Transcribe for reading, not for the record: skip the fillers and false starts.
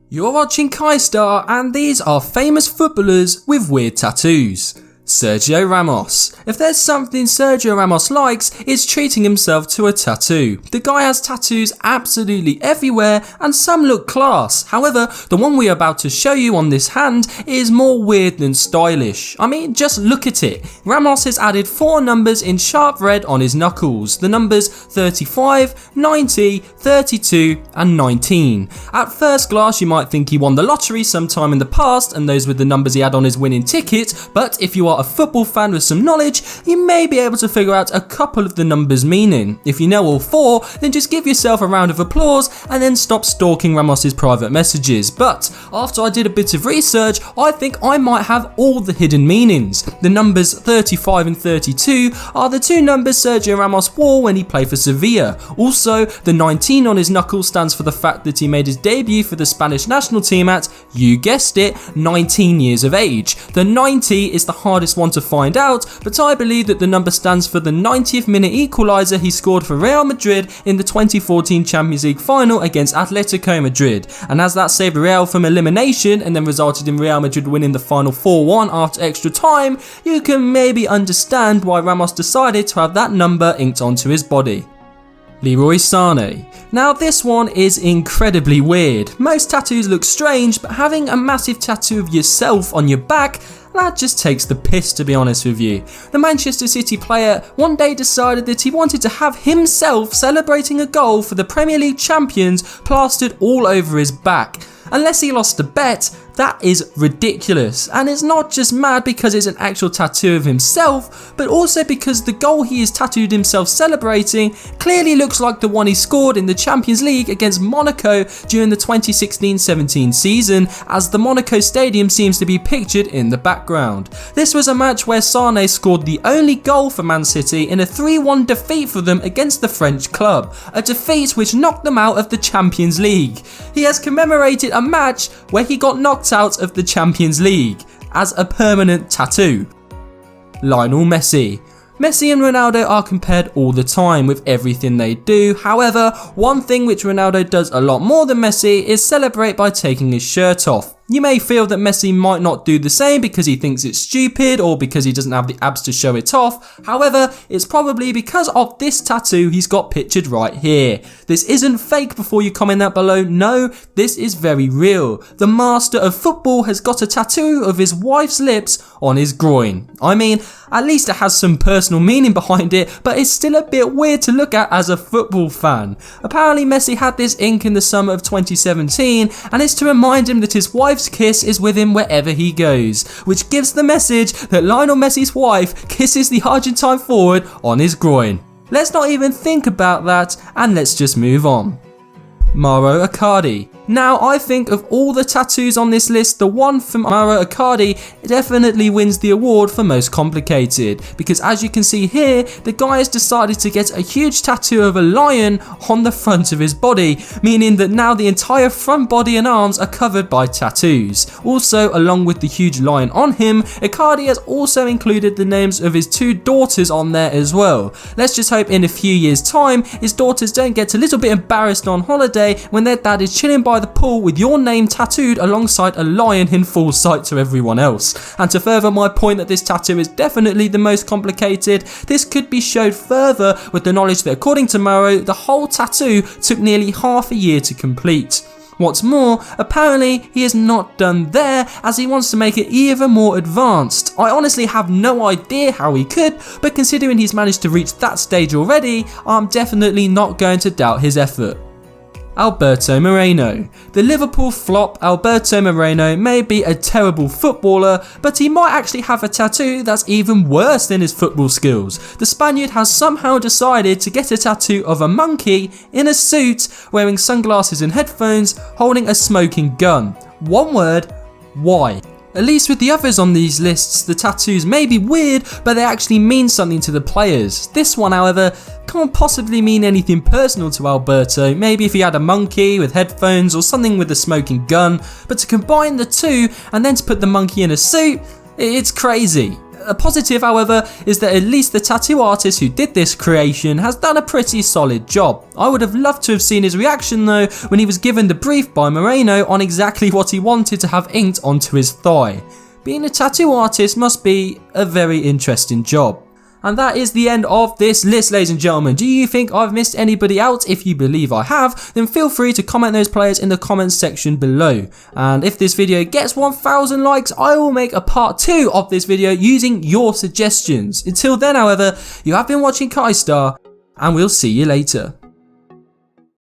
You're watching KYSTAR, and these are famous footballers with weird tattoos. Sergio Ramos. If there's something Sergio Ramos likes, it's treating himself to a tattoo. The guy has tattoos absolutely everywhere and some look class. However, the one we're about to show you on this hand is more weird than stylish. I mean, just look at it. Ramos has added 4 numbers in sharp red on his knuckles. The numbers 35, 90, 32 and 19. At first glance you might think he won the lottery sometime in the past and those were the numbers he had on his winning ticket, but if you are a football fan with some knowledge, you may be able to figure out a couple of the numbers' meaning. If you know all 4, then just give yourself a round of applause and then stop stalking Ramos's private messages. But after I did a bit of research, I think I might have all the hidden meanings. The numbers 35 and 32 are the 2 numbers Sergio Ramos wore when he played for Sevilla. Also, the 19 on his knuckles stands for the fact that he made his debut for the Spanish national team at, you guessed it, 19 years of age. The 90 is the hardest one to find out, but I believe that the number stands for the 90th minute equaliser he scored for Real Madrid in the 2014 Champions League final against Atletico Madrid, and as that saved Real from elimination and then resulted in Real Madrid winning the final 4-1 after extra time, you can maybe understand why Ramos decided to have that number inked onto his body. Leroy Sane. Now this one is incredibly weird. Most tattoos look strange, but having a massive tattoo of yourself on your back, that just takes the piss, to be honest with you. The Manchester City player one day decided that he wanted to have himself celebrating a goal for the Premier League champions plastered all over his back. Unless he lost a bet, that is ridiculous, and it's not just mad because it's an actual tattoo of himself, but also because the goal he has tattooed himself celebrating clearly looks like the one he scored in the Champions League against Monaco during the 2016-17 season, as the Monaco stadium seems to be pictured in the background. This was a match where Sane scored the only goal for Man City in a 3-1 defeat for them against the French club, a defeat which knocked them out of the Champions League. He has commemorated a match where he got knocked out of the Champions League as a permanent tattoo. Lionel Messi. Messi and Ronaldo are compared all the time with everything they do. However, one thing which Ronaldo does a lot more than Messi is celebrate by taking his shirt off. You may feel that Messi might not do the same because he thinks it's stupid or because he doesn't have the abs to show it off. However, it's probably because of this tattoo he's got pictured right here. This isn't fake before you comment that below. No, this is very real. The master of football has got a tattoo of his wife's lips on his groin. I mean, at least it has some personal meaning behind it, but it's still a bit weird to look at as a football fan. Apparently Messi had this ink in the summer of 2017 and it's to remind him that his wife's kiss is with him wherever he goes, which gives the message that Lionel Messi's wife kisses the Argentine forward on his groin. Let's not even think about that and let's just move on. Mauro Accardi. Now, I think of all the tattoos on this list, the one from Mauro Accardi definitely wins the award for most complicated, because as you can see here, the guy has decided to get a huge tattoo of a lion on the front of his body, meaning that now the entire front body and arms are covered by tattoos. Also, along with the huge lion on him, Accardi has also included the names of his 2 daughters on there as well. Let's just hope in a few years' time, his daughters don't get a little bit embarrassed on holiday when their dad is chilling by the pool with your name tattooed alongside a lion in full sight to everyone else. And to further my point that this tattoo is definitely the most complicated, this could be showed further with the knowledge that according to Mauro, the whole tattoo took nearly half a year to complete. What's more, apparently he is not done there as he wants to make it even more advanced. I honestly have no idea how he could, but considering he's managed to reach that stage already, I'm definitely not going to doubt his effort. Alberto Moreno. The Liverpool flop Alberto Moreno may be a terrible footballer, but he might actually have a tattoo that's even worse than his football skills. The Spaniard has somehow decided to get a tattoo of a monkey in a suit, wearing sunglasses and headphones, holding a smoking gun. One word, why? At least with the others on these lists, the tattoos may be weird, but they actually mean something to the players. This one, however, can't possibly mean anything personal to Alberto. Maybe if he had a monkey with headphones or something with a smoking gun, but to combine the 2 and then to put the monkey in a suit, it's crazy. A positive, however, is that at least the tattoo artist who did this creation has done a pretty solid job. I would have loved to have seen his reaction though when he was given the brief by Moreno on exactly what he wanted to have inked onto his thigh. Being a tattoo artist must be a very interesting job. And that is the end of this list, ladies and gentlemen. Do you think I've missed anybody out? If you believe I have, then feel free to comment those players in the comments section below. And if this video gets 1,000 likes, I will make a part 2 of this video using your suggestions. Until then, however, you have been watching KYSTAR, and we'll see you later.